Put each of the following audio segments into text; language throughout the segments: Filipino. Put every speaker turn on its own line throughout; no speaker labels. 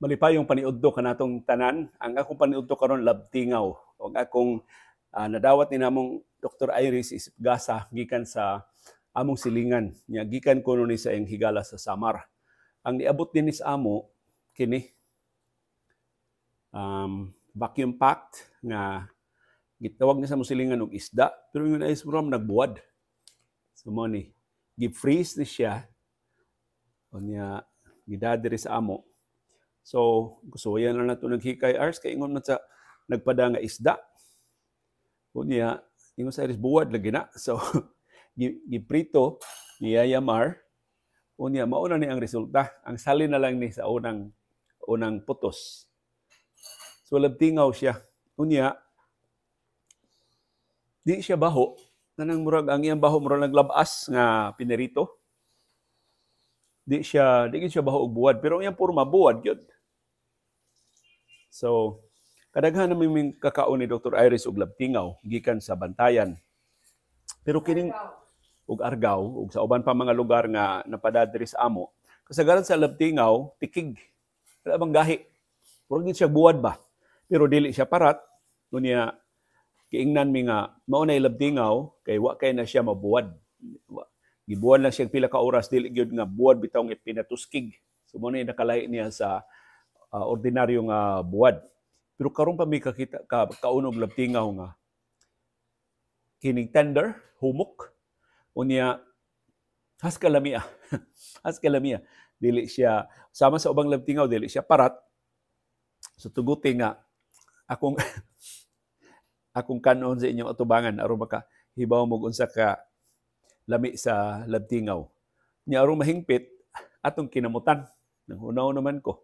Malipay yung paniudto kanatong tanan. Ang akong paniudto karon labtingaw. O akong nadawat ni namong Dr. Iris Isipgasa gikan sa among silingan. Nya gikan ko ni sa iyang higala sa Samar. Ang niabot din sa amo kini vacuum packed nga gitawag na sa musilingan og isda pero yung ice from nagbuwad. So mo ni gi-freeze ni siya unya gidadiri sa amo. So gusuyan na nato naghikay hours kay ingon man sa nagpada nga isda. Unya ingon sa iris buwad lagi na. So giprito ni Yayamar. Unya mauna ni ang resulta. Ang salin na lang ni sa unang putos. So labtingaw siya. Unya di siya baho. Nanang murag ang iyang baho murag naglabas nga pinirito. Di siya baho og buwad pero ang iyang porma buwad gyud. So kadaghan naman may kakaon ni Dr. Iris og labtingaw gikan sa Bantayan. Pero kining og Argao ug sa uban pa mga lugar nga napada diri sa amo, kasagaran sa labtingaw tikig. Wala bang gahi. Murag gid siya buwad ba. Pero dili siya parat. Unya giingnan mi nga mao nay labtingaw kay wa kay na siya mabuwad. Gibuwad lang siya pila ka oras dili gyud nga buwad bitaw nga pinatuskig. So mo nay nakalahi niya sa ordinaryo nga buwad. Pero karon pa mi kakita kaunog labtingaw nga kining tender, humok. Unya haskalamiya. Haskalamiya. Dili siya sama sa ubang labtingaw dili siya parat. So tuguti nga akong akong kanon sa inyong atubangan aron maka hibaw mo unsa ka lami sa labtingaw. Nya aron mahingpit atong kinamutan. Nanghunaw naman ko.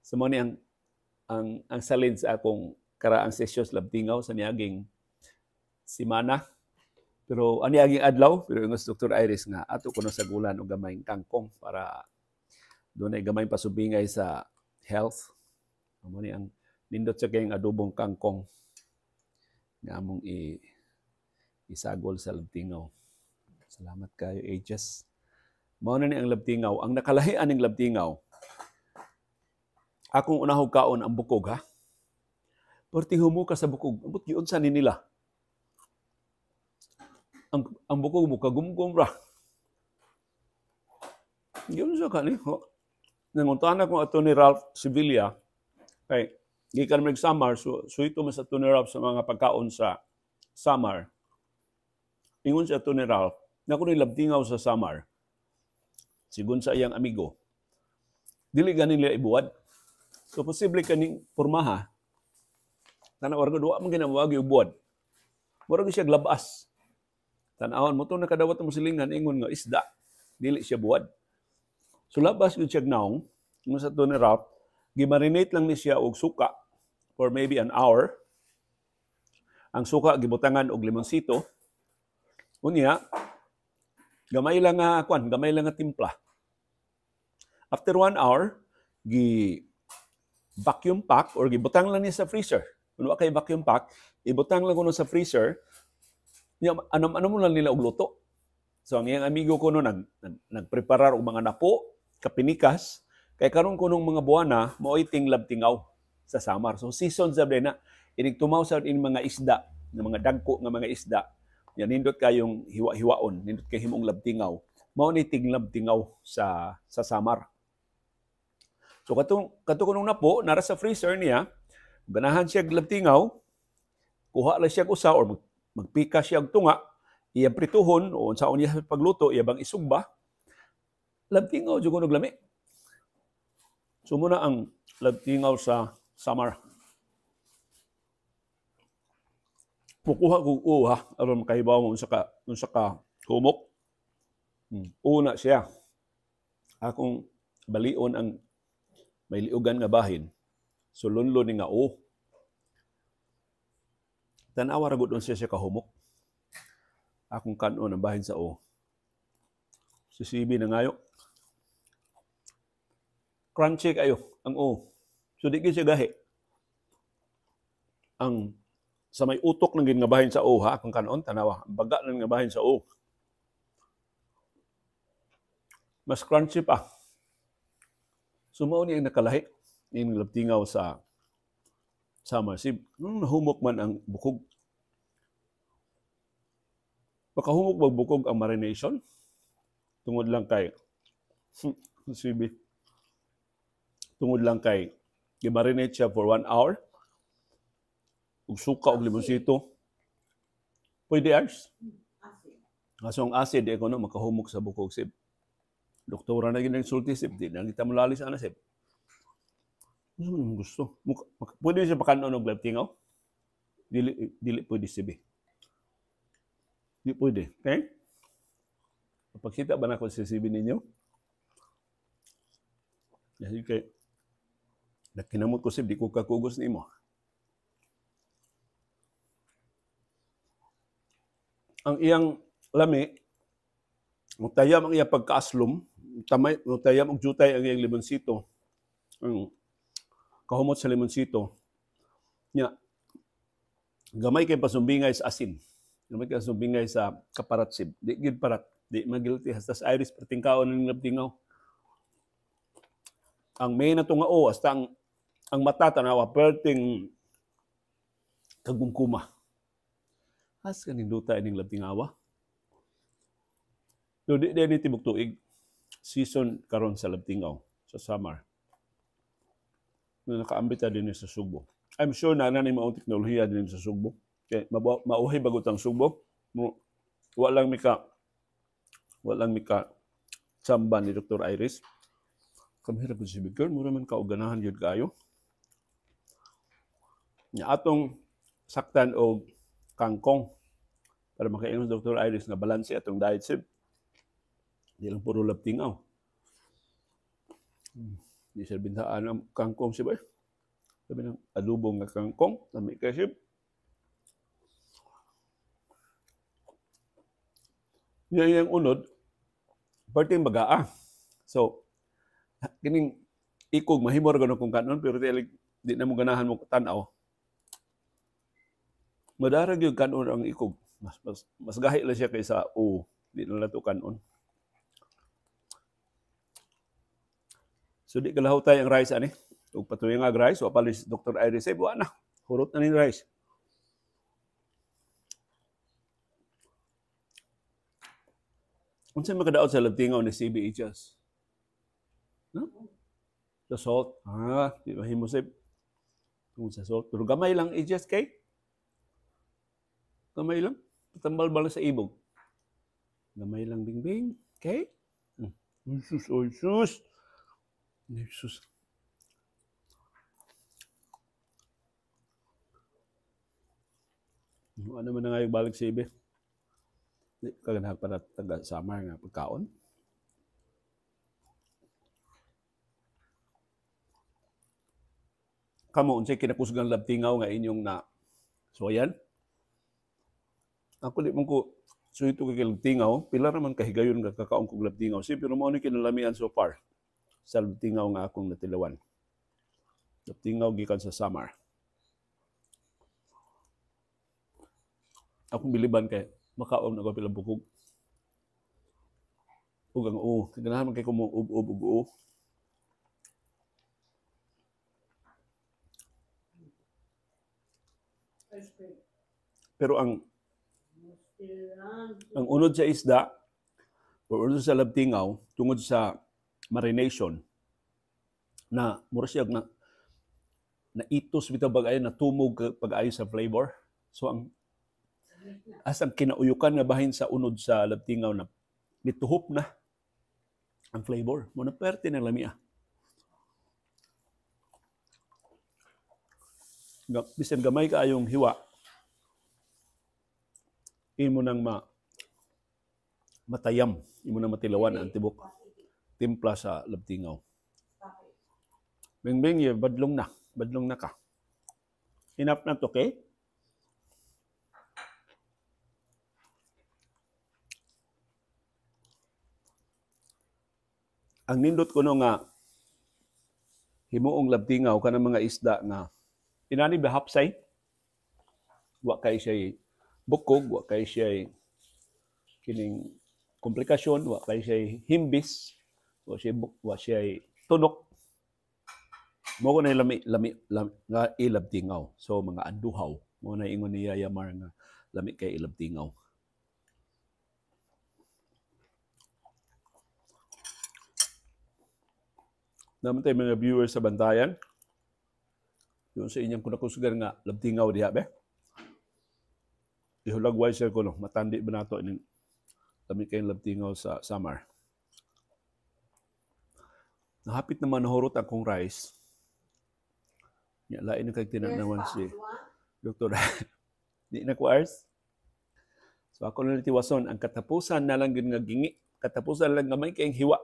So mo ni ang salin sa akong karaang sesyon sa labtingaw sa niaging simana. Pero ani aging adlaw, pero ingos Dr. Iris nga ato kuno sa gulan og gamayng kangkong para dunay gamayng pasubingay sa health. Amo ni ang nindot sa kayong adobong kangkong nga among isagol sa labtingaw. Salamat kayo, Ages. Mao na ni ang labtingaw. Ang nakalahian ng labtingaw, akong unahog kaon ang bukog, ha? Perti humuka sa bukog. Ambot giunsa ni nila. Ang bukog mo kagumgum ra. Yun sa kani. Nanguntahan ko ato ni Ralph Sevilla. Kay gikan mig Samar, so ito mas ato ni Ralph sa mga pagkaon sa Samar. Ingon sa ato ni Ralph, na ko ni labtingaw sa Samar. Sigun sa iyang amigo. Dili ganin nila ibuwad. So posible kaning pormaha. Tanaw ra duwa man ginamawag ibuwad. Murag siya glabas. Tanawon mo itong nakadawat mo silingan, ingon nga isda. Dili siya buwad. So labas yun siya gnaong, yung sa ito ni Ralph, gimarinate lang ni siya og suka for maybe an hour. Ang suka, gibutangan og limonsito. Unya, gamay lang nga timpla. After 1 hour, vacuum pack or gibutang lang niya sa freezer. Kung kay vacuum pack, ibutang lang kuno sa freezer. Ano mo lang nila og luto. So ang iyang amigo ko no nagpreparar og mga napo, kapinikas, kay karon kunong mga buwana maoy ting labtingaw sa Samar. So season sa na inig tumaw sa in mga isda, ng mga dagko nga mga isda. Yan nindot kayong hiwa-hiwaon, nindot kay himong labtingaw. Mao ni ting labtingaw sa Samar. So kato kunong napo nara sa freezer niya, ganahan siya labtingaw, kuha lang siya usa or magpika siya og tunga, iyang prituhon o unsaon niya sa pagluto, iya bang isugba, labtingaw jud kuno lami. So muna ang labtingaw sa Samar. Mukuha ko aron makahibaw mo unsa ka humok. Una siya. Akong balion ang may liugan nga bahin. Sulunlo ni nga tanawa ra gud siya kahumok. Akong kanon ang bahin sa Sisibi na ngayo. Crunchy kayo ang So di siya gahi. Ang sa may utok ng gin nga bahin sa akong kanon tanawa. Baga ng nga bahin sa Mas crunchy pa. Sumao ni ang nakalahi. in labtingaw sa summer. Si nahumok man ang bukog. Makahumok ba bukog ang marination? Tungod lang kay sibi. Tungod lang kay i-marinate siya for 1 hour. Ug suka og limonsito. Pwede Ars. Kaso ang acid ko no makahumok sa bukog sib. Doktora na ginang sulti sib di nang kita mulalis ana sib. Ano mo gusto? Pwede siya pakanon og labtingaw? Dili pwede sibi. Di pwede. Okay? Pagkita ba na ko sa sibi ninyo? Kasi kay nakinamot ko sib di ko kakugos nimo. Ang iyang lami, mutayam ang iyang pagkaaslom, mutayam og jutay ang iyang limonsito. Ang kahumot sa limonsito. Nya, gamay kay pasumbingay sa asin. Gamay kay pasumbingay sa kaparatsib. Di gid parat, di magilty hasta sa iris pertingkaon ng labtingaw. Ang may natungao hasta ang mata tanawa perting kagumkuma. As kaning duta ining labtingawa. So di ni tibok tuig season karon sa labtingaw sa summer. Na nakaambit din sa Subo. I'm sure na nanay maong teknolohiya din sa Subo. Kay mauhay bagot ang Subo. Walang mika samba ni Dr. Iris. Kamihira po si Bigger, mura man kauganahan yun kayo. Nya atong saktan og kangkong para makaingon Dr. Iris nga balanse atong diet sib. Di lang puro labtingaw. Di siya bintaan ang kangkong sib. Sabi ng adubong nga kangkong, lami ka sib. Yung unod, parting bagaa. So, kining ikog mahimor gano kung kanon pero di na mo ganahan mo tan-aw. Madarag yung kanon ang ikog. Mas gahi lang siya kaysa di na lato kanon. So di kalahaw tayo ang rice ani. Ug patuloy nga rice o palis Dr. Iris ay buwan na. Hurot na ni rice. Unsa makadaot sa labtingaw ni CBHS? No? The salt. Di mahimo sib. Kung sa salt. Pero gamay lang i-just kay. Gamay lang. Tambal-bal sa ibog. Gamay lang bingbing. Okay? Jesus, oh Jesus. Jesus. Ano man na nga yung balik sa ibe? Kaganahag para taga-summer nga pagkaon. Kamo, unsay kinakusgang labtingaw nga inyong na soyan? Ako di man ko suito kay labtingaw, pila naman kahigayon nga kakaon kog labtingaw. Pero mo ni kinalamian so far sa labtingaw nga akong natilawan. Labtingaw gikan sa summer. Akong biliban kay makaon ako pila bukog. Ug ang ganahan man kay ko mo ub. Pero ang unod sa isda o unod sa labtingaw tungod sa marination na mura siya na itos bitaw pag-ayo na tumog pag-ayo sa flavor. So ang kinauyukan nga bahin sa unod sa labtingaw na nituhop na ang flavor. Mo na perte ng lamia. Bisan gamay kaayong hiwa, imo nang matayam, imo nang matilawan ang tibok timpla sa labtingaw. Bingbing, badlong na ka. Enough na to, okay? Ang nindot ko no nga himuong labtingaw kanang mga isda nga inani bahapsay, wa kay siya bukog, wa kay siya kining komplikasyon, wa kay siya himbis, wa siya tunok. Mo ko na lami nga ilabtingaw. So mga anduhaw mo na ingon ni Yaya Mar nga lami kay ilabtingaw. Naman tayo mga viewers sa bantayan. Yung sa inyong kunakusgar nga labtingaw diha be. Ihulagway siya ko no, matandi ba nato ini lami kay labtingaw sa summer. Nahapit naman nahurot akong rice. Ya, lain na kay tinanawan si Dr. Di na ko ars. So ako na tiwason, ang katapusan na lang yun nga gingi. Katapusan lang nga may kayong hiwa.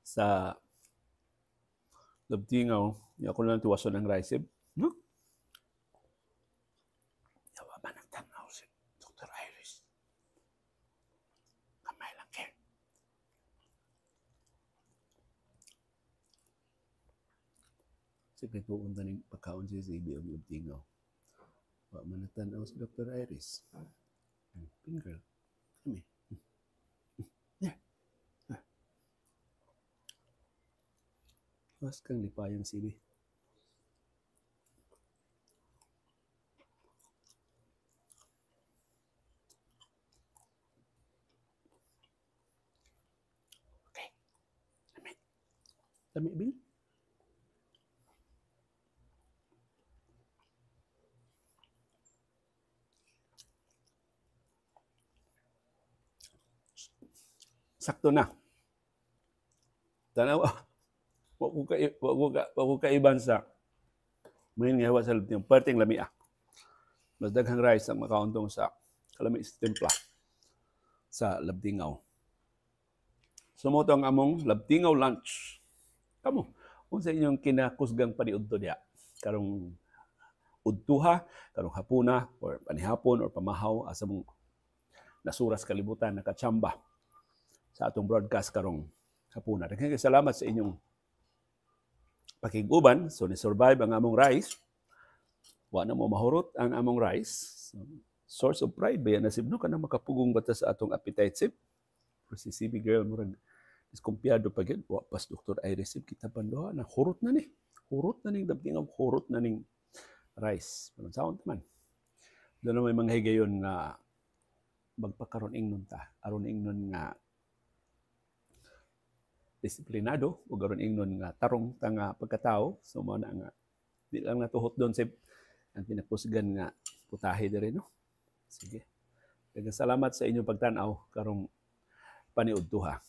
Sa labtingaw, ako na lang tiwason ang rice. No? Yawa ba nagtanaw si Dr. Iris? Kamay lang kayo. Sige, tuon na ng pagkaon siya sa ibi ang labtingaw. Wa man natanaw si Dr. Iris. Pinggirl. Kami. Yeah. Mas kang lipayang sibi. Okay. Lami bil? Sakto na. Tanaw, wag ko kaiban sa main nga sa labtingaw. Perting lami Mas daghang rice ang makauntong sa kalami sa timpla sa labtingaw. Sumoto ang among labtingaw lunch. Kamo, kung sa inyong kinakusgang paniudto diya, karong udtuha, karong hapuna, or panihapon, or pamahaw, asa mong nasuras kalibutan, nakatsamba sa atong broadcast karong hapuna. Daghang salamat sa inyong pakiguban. So, ni-survive ang among rice. Wa na mo mahurot ang among rice. So, source of pride ba yan? Nasibno ka na makapugong bata sa atong appetite sip. Pero si CB girl, murag diskumpiyado pa yun. Wa pas Dr. Iris sip, kita pandoha na hurot na ni. Hurot na ning dabtingog, hurot na ning rice. Pero saon man. Doon may mga higayon nga magpakaroon ingnon ta. Aron ingnon nga disiplinado o garon ingnon nga tarong ta nga pagkatao. So mo na nga di lang natuhot doon sa ang pinapusgan nga putahe diri no. Sige. Daghang salamat sa inyong pagtan-aw karong paniudtuha.